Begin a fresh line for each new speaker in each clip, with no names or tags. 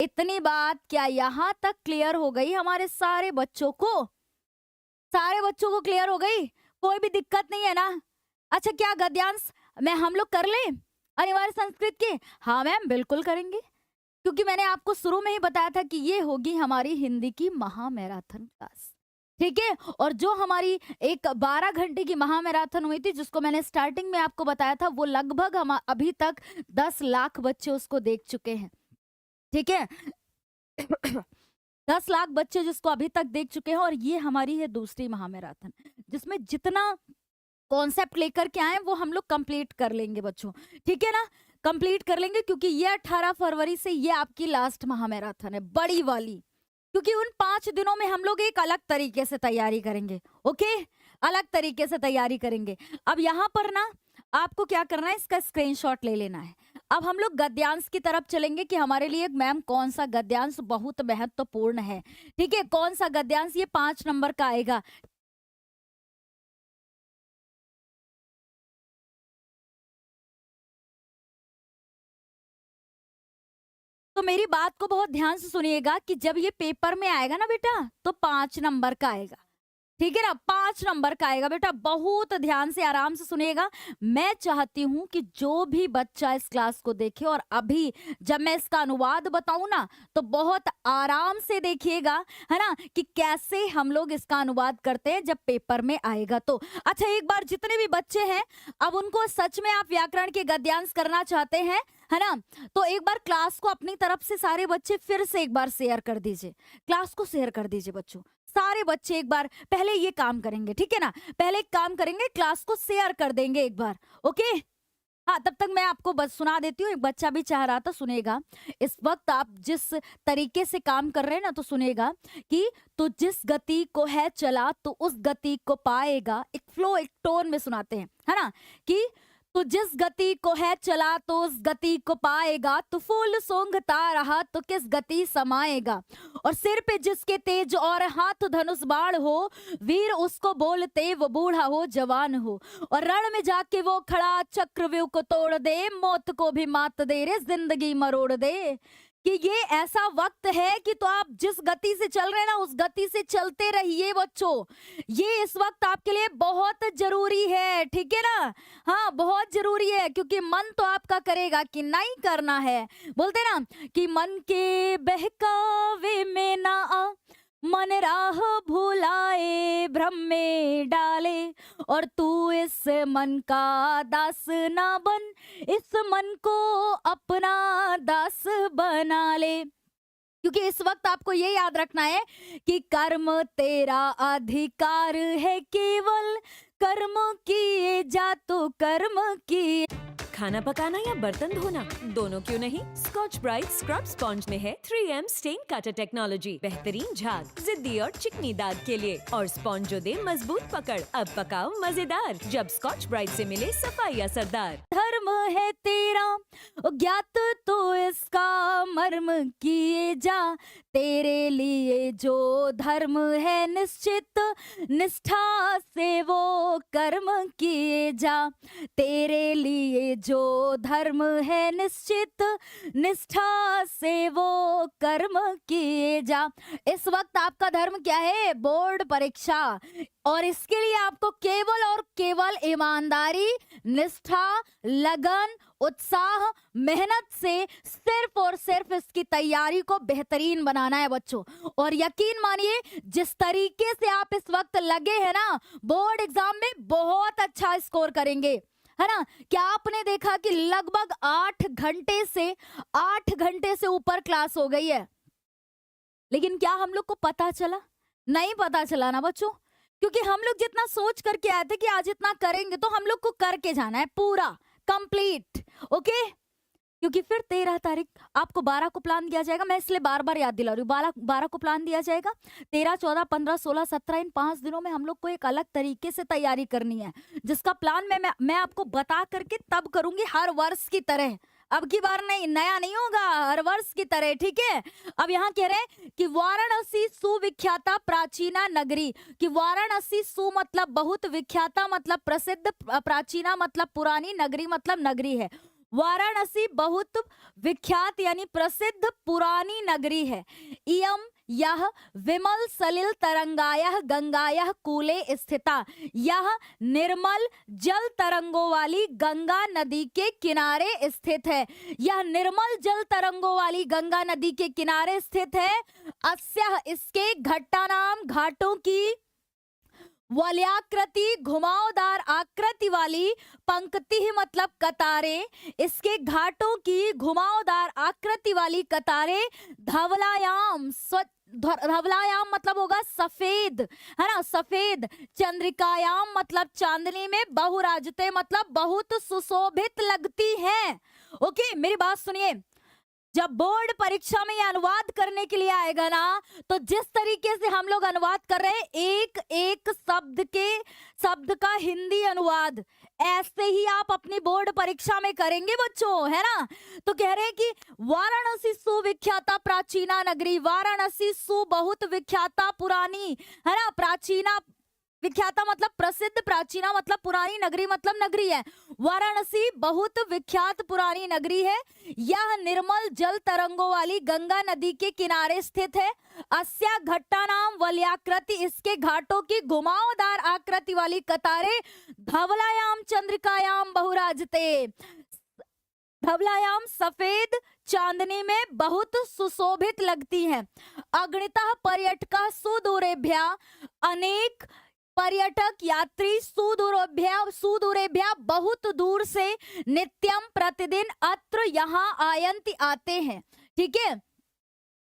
इतनी बात क्या यहाँ तक क्लियर हो गई हमारे सारे बच्चों को? सारे बच्चों को क्लियर हो गई? कोई भी दिक्कत नहीं है ना? अच्छा, क्या गद्यांश मैं हम लोग कर लें अनिवार्य संस्कृत के? हाँ मैम, बिल्कुल करेंगे, क्योंकि मैंने आपको शुरू में ही बताया था कि ये होगी हमारी हिंदी की महा मैराथन क्लास। ठीक है? और जो हमारी एक 12 घंटे की महा मैराथन हुई थी, जिसको मैंने स्टार्टिंग में आपको बताया था, वो लगभग हम अभी तक 10 लाख बच्चे उसको देख चुके हैं। ठीक है? 10 लाख बच्चे जिसको अभी तक देख चुके हैं, और ये हमारी है दूसरी महा मैराथन, जिसमें जितना कॉन्सेप्ट लेकर के आए वो हम लोग कंप्लीट कर लेंगे बच्चों। ठीक है ना? कंप्लीट कर लेंगे, क्योंकि ये 18 फरवरी से ये आपकी लास्ट महा मैराथन है, बड़ी वाली। क्योंकि उन 5 दिनों में हम लोग एक अलग तरीके से तैयारी करेंगे। ओके? अलग तरीके से तैयारी करेंगे। अब यहाँ पर ना आपको क्या करना है, इसका स्क्रीनशॉट ले लेना है। अब हम लोग गद्यांश की तरफ चलेंगे कि हमारे लिए मैम कौन सा गद्यांश बहुत महत्वपूर्ण है। ठीक है? कौन सा गद्यांश ये 5 नंबर का आएगा। तो मेरी बात को बहुत ध्यान से सुनिएगा कि जब ये पेपर में आएगा ना बेटा, तो 5 नंबर का आएगा। ठीक है ना? 5 नंबर का आएगा बेटा, बहुत ध्यान से आराम से सुनिएगा। मैं चाहती हूँ कि जो भी बच्चा इस क्लास को देखे, और अभी जब मैं इसका अनुवाद बताऊं ना, तो बहुत आराम से देखिएगा, है ना, कि कैसे हम लोग इसका अनुवाद करते हैं जब पेपर में आएगा तो। अच्छा, एक बार जितने भी बच्चे हैं, अब उनको सच में आप व्याकरण के गद्यांश करना चाहते हैं, है ना, तो एक बार क्लास को अपनी तरफ से सारे बच्चे फिर से एक बार शेयर कर दीजिए। क्लास को शेयर कर दीजिए बच्चों। सारे बच्चे एक बार पहले ये काम करेंगे। ठीक है ना? पहले एक काम करेंगे, क्लास को शेयर कर देंगे एक बार। ओके? हाँ, तब तक मैं आपको बस सुना देती हूँ। एक बच्चा भी चाह रहा था, सुनेगा। इस वक्त आप जिस तरीके से काम कर रहे हैं ना, तो सुनेगा कि तो जिस गति को है चला तो उस गति को पाएगा। एक फ्लो, एक टोन में सुनाते हैं, है ना, कि तो जिस गति को है चला तो उस गति को पाएगा, तो फूल सूंघता रहा तो किस गति समाएगा। और सिर पे जिसके तेज और हाथ धनुष बाण हो, वीर उसको बोलते वो बूढ़ा हो जवान हो। और रण में जाके वो खड़ा चक्रव्यूह को तोड़ दे, मौत को भी मात दे रे जिंदगी मरोड़ दे। कि ये ऐसा वक्त है कि तो आप जिस गति से चल रहे हैं ना, उस गति से चलते रहिए बच्चों। ये इस वक्त आपके लिए बहुत जरूरी है। ठीक है ना? हाँ, बहुत जरूरी है, क्योंकि मन तो आपका करेगा कि नहीं करना है। बोलते ना कि मन के बहकावे में ना आ, मन राह भुलाए भ्रम में डाले। और तू इस मन का दास ना बन, इस मन को अपना दास बना ले। क्योंकि इस वक्त आपको ये याद रखना है कि कर्म तेरा अधिकार है केवल, कर्म किए जा तो कर्म किए।
खाना पकाना या बर्तन धोना, दोनों क्यों नहीं? स्कॉच ब्राइट स्क्रब स्पॉन्ज में है 3M स्टेन कटर टेक्नोलॉजी। बेहतरीन झाग, जिद्दी और चिकनी दाग के लिए, और स्पॉन्ज जो दे मजबूत पकड़। अब पकाओ मजेदार, जब स्कॉच ब्राइट से मिले सफाई असरदार।
धर्म है तेरा ज्ञात तो इसका मर्म किए जा, तेरे लिए जो धर्म है निश्चित, निष्ठा से वो कर्म किए जा। तेरे लिए जो धर्म है निश्चित, निष्ठा से वो कर्म किए जा। इस वक्त आपका धर्म क्या है? बोर्ड परीक्षा। और इसके लिए आपको केवल और केवल ईमानदारी, निष्ठा, लगन, उत्साह, मेहनत से सिर्फ और सिर्फ इसकी तैयारी को बेहतरीन बनाना है बच्चों। और यकीन मानिए, जिस तरीके से आप इस वक्त लगे हैं ना, बोर्ड एग्जाम में बहुत अच्छा स्कोर करेंगे, है ना। क्या आपने देखा कि लगभग 8 घंटे से ऊपर क्लास हो गई है, लेकिन क्या हम लोग को पता चला? नहीं पता चला ना बच्चों, क्योंकि हम लोग जितना सोच करके आए थे कि आज इतना करेंगे, तो हम लोग को करके जाना है पूरा कंप्लीट। ओके? क्योंकि फिर 13 तारीख आपको 12 को प्लान दिया जाएगा। मैं इसलिए बार बार याद दिला रही हूँ, 12 को प्लान दिया जाएगा। 13, 14, 15, 16, 17, इन 5 दिनों में हम लोग को एक अलग तरीके से तैयारी करनी है, जिसका प्लान मैं आपको बता करके तब करूंगी, हर वर्ष की तरह। अब की बार नहीं, नया नहीं होगा, हर वर्ष की तरह। ठीक है? अब यहाँ कह रहे हैं कि वाराणसी सुविख्याता प्राचीना नगरी, कि वाराणसी सु मतलब बहुत, विख्याता मतलब प्रसिद्ध, प्राचीना मतलब पुरानी, नगरी मतलब नगरी है। वाराणसी बहुत विख्यात यानी प्रसिद्ध पुरानी नगरी है। इयम यह विमल सलिल तरंगायः गंगायः कूले स्थिता, यह निर्मल जल तरंगों वाली गंगा नदी के किनारे स्थित है। यह निर्मल जल तरंगों वाली गंगा नदी के किनारे स्थित है। अस्यः इसके घट्टानाम घाटों की वलयाकृति घुमावदार आकृति वाली पंक्ति ही मतलब कतारें, इसके घाटों की घुमावदार आकृति वाली कतारें धवलायाम धवलायाम मतलब होगा सफेद, है ना, सफेद। चंद्रिकायाम मतलब चांदनी में, बहुराजते मतलब बहुत सुशोभित लगती हैं। ओके, मेरी बात सुनिए, जब बोर्ड परीक्षा में ये अनुवाद करने के लिए आएगा ना, तो जिस तरीके से हम लोग अनुवाद कर रहे हैं, एक एक शब्द का हिंदी अनुवाद, ऐसे ही आप अपनी बोर्ड परीक्षा में करेंगे बच्चों, है ना। तो कह रहे हैं कि वाराणसी सुविख्याता प्राचीना नगरी, वाराणसी सु बहुत विख्याता पुरानी, है ना, प्राचीना विख्याता मतलब प्रसिद्ध, प्राचीना मतलब पुरानी, नगरी मतलब नगरी है। वाराणसी बहुत विख्यात पुरानी नगरी है। यह निर्मल जल तरंगों वाली गंगा नदी के किनारे स्थित है। अस्या घट्टा नाम वलयाकृति, इसके घाटों की घुमावदार आकृति वाली कतारें धवलायाम चंद्रिकायाम बहुराजते, धवलायाम सफेद, चांदनी में बहुत सुशोभित लगती हैं। अगणितः पर्यटका सुदूरेभ्या, अनेक पर्यटक यात्री सुदूरेभ्या बहुत दूर से नित्यम प्रतिदिन अत्र यहाँ आयंति आते हैं। ठीक है,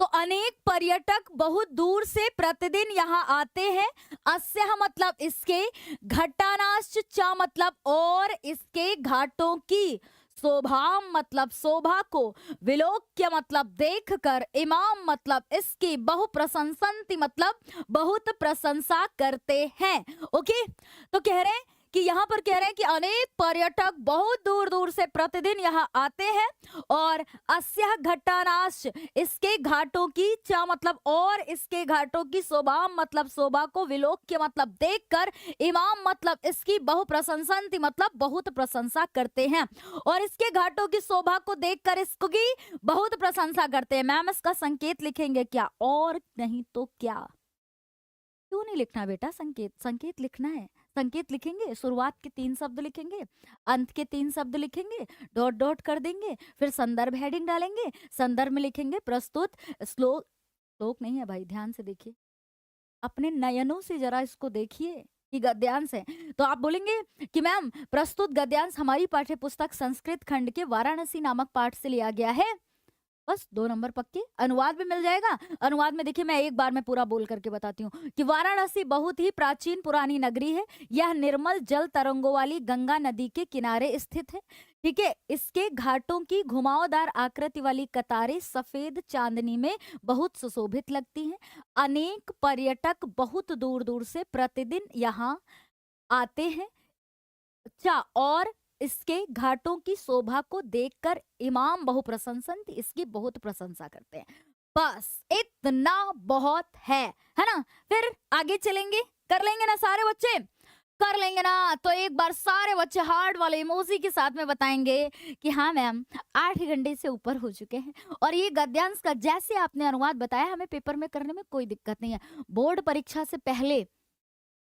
तो अनेक पर्यटक बहुत दूर से प्रतिदिन यहाँ आते हैं। अस्यः मतलब इसके, घट्टानाश्च च मतलब और, इसके घाटों की, शोभा मतलब शोभा को, विलोक्य मतलब देखकर, इमाम मतलब इसकी, बहु प्रशंसन्ति मतलब बहुत प्रशंसा करते हैं। ओके, तो कह रहे हैं कि यहाँ पर कह रहे हैं कि अनेक पर्यटक बहुत दूर दूर से प्रतिदिन यहाँ आते हैं। और अस्यः घट्टानाश्च, इसके घाटों की, च मतलब और, इसके घाटों की, शोभा मतलब शोभा को, विलोक्य मतलब देखकर, इमाम मतलब इसकी, बहु प्रशंसन्ति मतलब बहुत प्रशंसा करते हैं। और इसके घाटों की शोभा को देखकर इसकी बहुत प्रशंसा करते हैं। मैम इसका संकेत लिखेंगे क्या, और नहीं तो क्या? क्यों नहीं लिखना बेटा संकेत? संकेत लिखना है। संकेत लिखेंगे, शुरुआत के 3 शब्द लिखेंगे, अंत के 3 शब्द लिखेंगे, डॉट डॉट कर देंगे, फिर संदर्भ हेडिंग डालेंगे, संदर्भ में लिखेंगे प्रस्तुत श्लोक, श्लोक नहीं है भाई, ध्यान से देखिए, अपने नयनों से जरा इसको देखिए कि गद्यांश है। तो आप बोलेंगे कि मैम प्रस्तुत गद्यांश हमारी पाठ्य पुस्तक संस्कृत खंड के वाराणसी नामक पाठ से लिया गया है। बस 2 नंबर पक्के। अनुवाद भी मिल जाएगा। अनुवाद में देखिए, मैं एक बार में पूरा बोल करके बताती हूँ कि वाराणसी बहुत ही प्राचीन पुरानी नगरी है। यह निर्मल जल तरंगों वाली गंगा नदी के किनारे स्थित है। ठीक है, इसके घाटों की घुमावदार आकृति वाली कतारें सफेद चांदनी में बहुत सुशोभित लगती हैं। अनेक पर्यटक बहुत दूर दूर से प्रतिदिन यहाँ आते हैं। अच्छा, और इसके घाटों की शोभा को देखकर इमाम बहु प्रशंसन्ति, इसकी बहुत प्रशंसा करते हैं। बस इतना बहुत है ना। फिर आगे चलेंगे, कर लेंगे ना सारे बच्चे, कर लेंगे ना। तो एक बार सारे बच्चे हार्ट वाले इमोजी के साथ में बताएंगे कि हाँ मैम 8 घंटे से ऊपर हो चुके हैं। और ये गद्यांश का जैसे आपने अनुवाद बताया, हमें पेपर में करने में कोई दिक्कत नहीं है। बोर्ड परीक्षा से पहले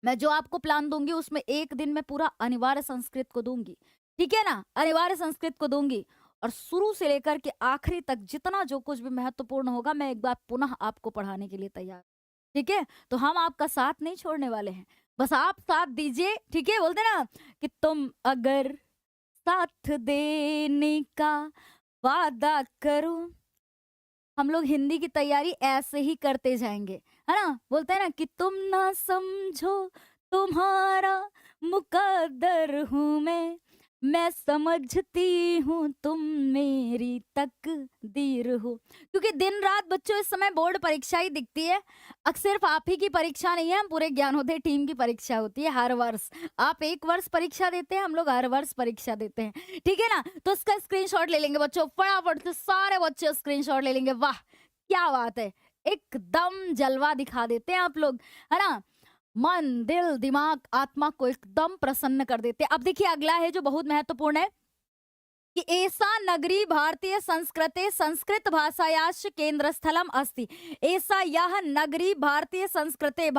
मैं जो आपको प्लान दूंगी उसमें एक दिन में पूरा अनिवार्य संस्कृत को दूंगी। ठीक है ना, अनिवार्य संस्कृत को दूंगी। और शुरू से लेकर के आखिरी तक जितना जो कुछ भी महत्वपूर्ण होगा, मैं एक बार पुनः आपको पढ़ाने के लिए तैयार। ठीक है, तो हम आपका साथ नहीं छोड़ने वाले हैं, बस आप साथ दीजिए। ठीक है, बोलते ना कि तुम अगर साथ देने का वादा करो। हम लोग हिंदी की तैयारी ऐसे ही करते जाएंगे, है ना। बोलते हैं ना कि तुम ना समझो तुम्हारा मुकद्दर हूँ मैं समझती हूँ तुम मेरी तकदीर हो। क्योंकि दिन रात बच्चों इस समय बोर्ड परीक्षा ही दिखती है। सिर्फ आप ही की परीक्षा नहीं है, हम पूरे ज्ञानोदय टीम की परीक्षा होती है हर वर्ष। आप एक वर्ष परीक्षा देते हैं, हम लोग हर वर्ष परीक्षा देते हैं। ठीक है ना, तो इसका स्क्रीनशॉट ले लेंगे बच्चों, फटाफट से सारे बच्चे स्क्रीनशॉट ले लेंगे। वाह क्या बात है, एकदम जलवा दिखा देते हैं आप लोग, है ना। मन, दिल, दिमाग, आत्मा को एकदम प्रसन्न कर देते हैं। अब देखिए अगला है जो बहुत महत्वपूर्ण है, कि एषा नगरी भारतीय संस्कृते संस्कृत भाषायाश्च केन्द्रस्थलम् अस्ति। एषा यह नगरी भारतीय संस्कृते